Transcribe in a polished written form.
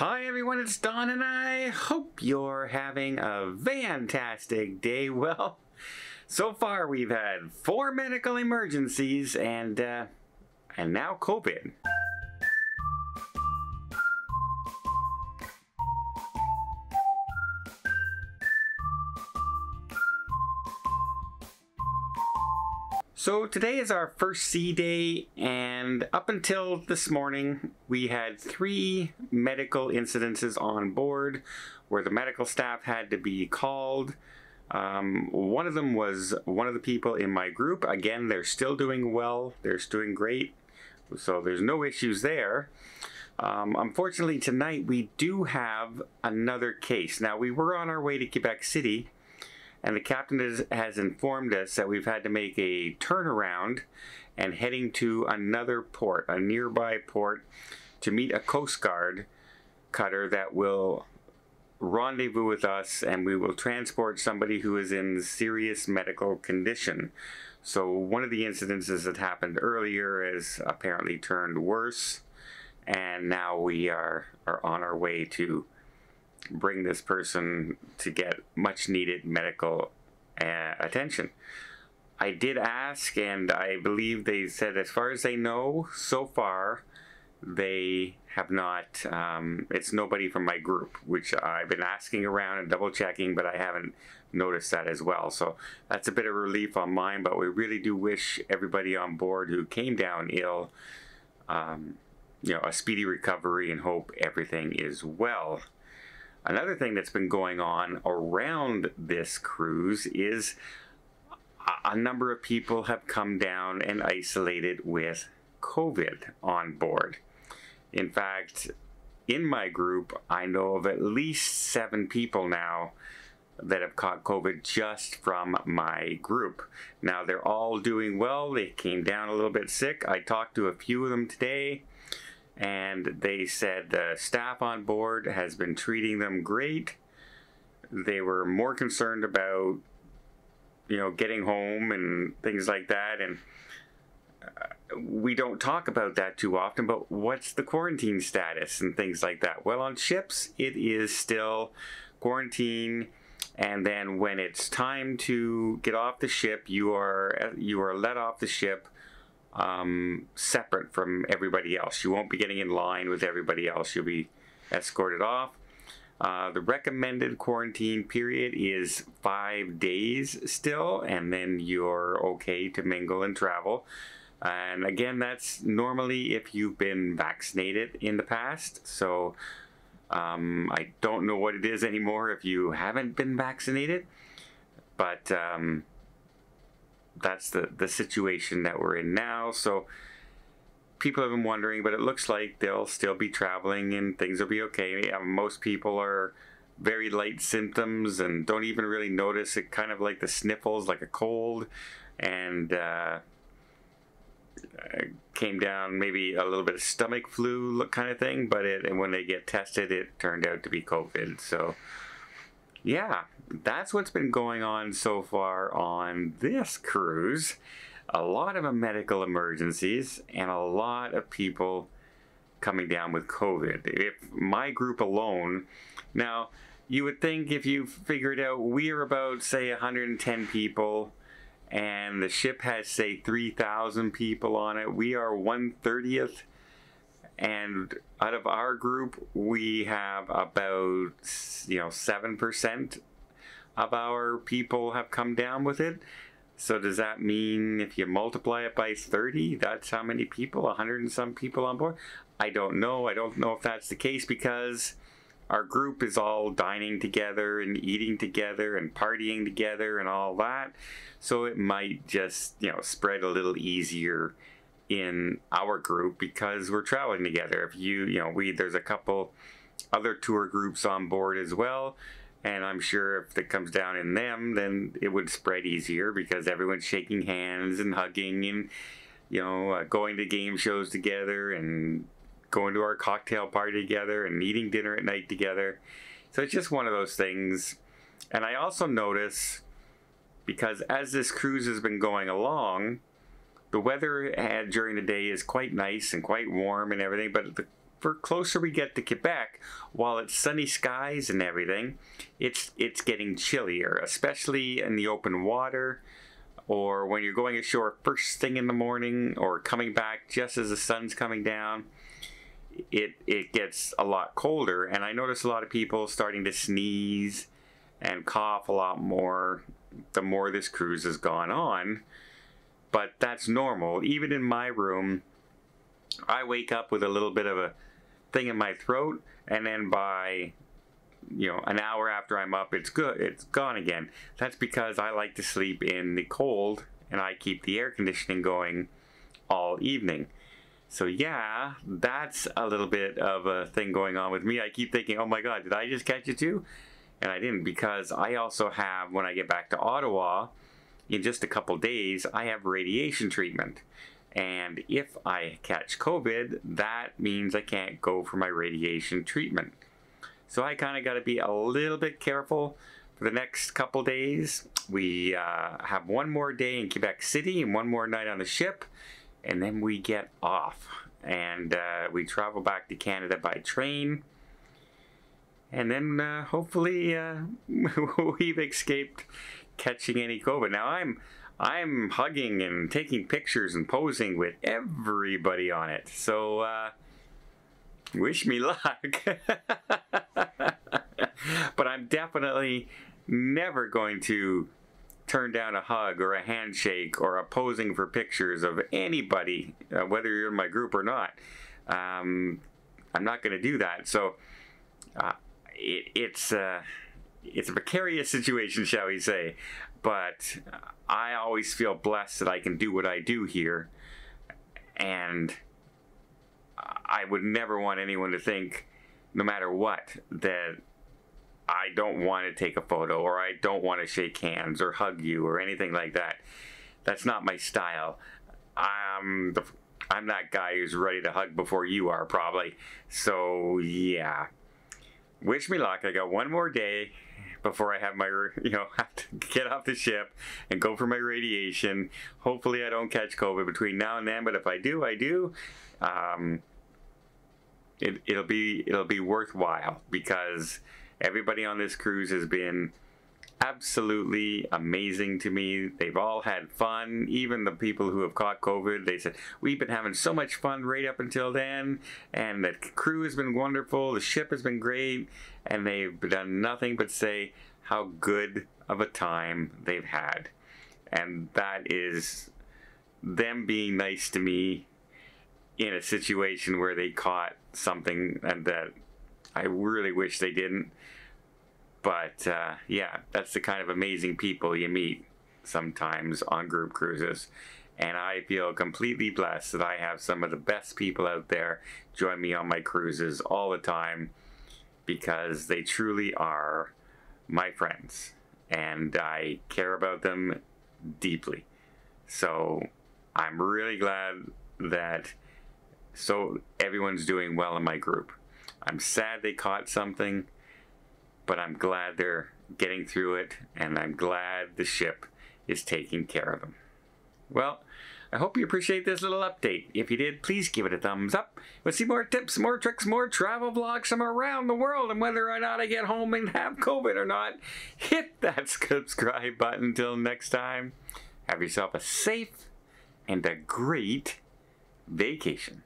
Hi everyone, it's Don and I hope you're having a fantastic day. Well, so far we've had 4 medical emergencies and now COVID. So today is our first C day, and up until this morning we had 3 medical incidences on board where the medical staff had to be called. One of them was one of the people in my group. Again, they're still doing well, they're doing great, so there's no issues there. Unfortunately tonight we do have another case. Now, we were on our way to Quebec City, and the captain has informed us that we've had to make a turnaround and heading to another port, a nearby port, to meet a Coast Guard cutter that will rendezvous with us, and we will transport somebody who is in serious medical condition. So one of the incidences that happened earlier has apparently turned worse, and now we are on our way to bring this person to get much needed medical attention. I did ask, and I believe they said as far as they know so far they have not, it's nobody from my group, which I've been asking around and double checking, but I haven't noticed that as well. So that's a bit of relief on mine, but we really do wish everybody on board who came down ill a speedy recovery and hope everything is well. Another thing that's been going on around this cruise is a number of people have come down and isolated with COVID on board. In fact, in my group, I know of at least 7 people now that have caught COVID just from my group. Now, they're all doing well. They came down a little bit sick. I talked to a few of them today, and they said the staff on board has been treating them great. They were more concerned about, getting home and things like that. And we don't talk about that too often, but what's the quarantine status and things like that? Well, on ships, it is still quarantine. And then when it's time to get off the ship, you are let off the ship separate from everybody else. You won't be getting in line with everybody else. You'll be escorted off. The recommended quarantine period is 5 days still, and then you're okay to mingle and travel. And again, that's normally if you've been vaccinated in the past. So I don't know what it is anymore if you haven't been vaccinated, but that's the situation that we're in now. So people have been wondering, but it looks like they'll still be traveling and things will be okay. Most people are very light symptoms and don't even really notice it, kind of like the sniffles, like a cold, and came down maybe a little bit of stomach flu kind of thing, but when they get tested, it turned out to be COVID. So yeah, that's what's been going on so far on this cruise. A lot of medical emergencies and a lot of people coming down with COVID. If my group alone, now you would think if you figured out we're about, say, 110 people and the ship has, say, 3,000 people on it, we are 1/30th. And out of our group, we have about 7% of our people have come down with it. So does that mean if you multiply it by 30, that's how many people, 100 and some people on board? I don't know. I don't know if that's the case because our group is all dining together and eating together and partying together and all that. So it might just, spread a little easier in our group because we're traveling together. If there's a couple other tour groups on board as well, and I'm sure if it comes down in them, then it would spread easier because everyone's shaking hands and hugging and going to game shows together and going to our cocktail party together and eating dinner at night together. So it's just one of those things. And I also notice, because as this cruise has been going along, the weather during the day is quite nice and quite warm and everything, but for closer we get to Quebec, while it's sunny skies and everything, it's getting chillier, especially in the open water, or when you're going ashore first thing in the morning, or coming back just as the sun's coming down. It gets a lot colder, and I notice a lot of people starting to sneeze and cough a lot more the more this cruise has gone on. But that's normal. Even in my room, I wake up with a little bit of a thing in my throat, and then by an hour after I'm up, it's gone again. That's because I like to sleep in the cold, and I keep the air conditioning going all evening. So yeah, that's a little bit of a thing going on with me. I keep thinking, oh my god, did I just catch it too? And I didn't, because I also have, when I get back to Ottawa in just a couple days, I have radiation treatment. And if I catch COVID, that means I can't go for my radiation treatment. So I kind of got to be a little bit careful for the next couple days. We have one more day in Quebec City and one more night on the ship, and then we get off. And we travel back to Canada by train. And then hopefully we've escaped catching any COVID. Now I'm hugging and taking pictures and posing with everybody on it. So wish me luck. But I'm definitely never going to turn down a hug or a handshake or a posing for pictures of anybody, whether you're in my group or not. I'm not going to do that. So it's a precarious situation, shall we say. But I always feel blessed that I can do what I do here. And I would never want anyone to think, no matter what, that I don't want to take a photo, or I don't want to shake hands or hug you or anything like that. That's not my style. I'm that guy who's ready to hug before you are, probably. So yeah, wish me luck. I got one more day before I have my, have to get off the ship and go for my radiation. Hopefully I don't catch COVID between now and then, but if I do, I do. It'll be worthwhile, because everybody on this cruise has been absolutely amazing to me. They've all had fun. Even the people who have caught COVID, they said, we've been having so much fun right up until then, and the crew has been wonderful, the ship has been great, and they've done nothing but say how good of a time they've had. And that is them being nice to me in a situation where they caught something and that I really wish they didn't. But yeah, that's the kind of amazing people you meet sometimes on group cruises. And I feel completely blessed that I have some of the best people out there join me on my cruises all the time, because they truly are my friends and I care about them deeply. So I'm really glad that everyone's doing well in my group. I'm sad they caught something, but I'm glad they're getting through it, and I'm glad the ship is taking care of them. Well, I hope you appreciate this little update. If you did, please give it a thumbs up. We'll see more tips, more tricks, more travel vlogs from around the world, and whether or not I get home and have COVID or not, hit that subscribe button. Until next time, have yourself a safe and a great vacation.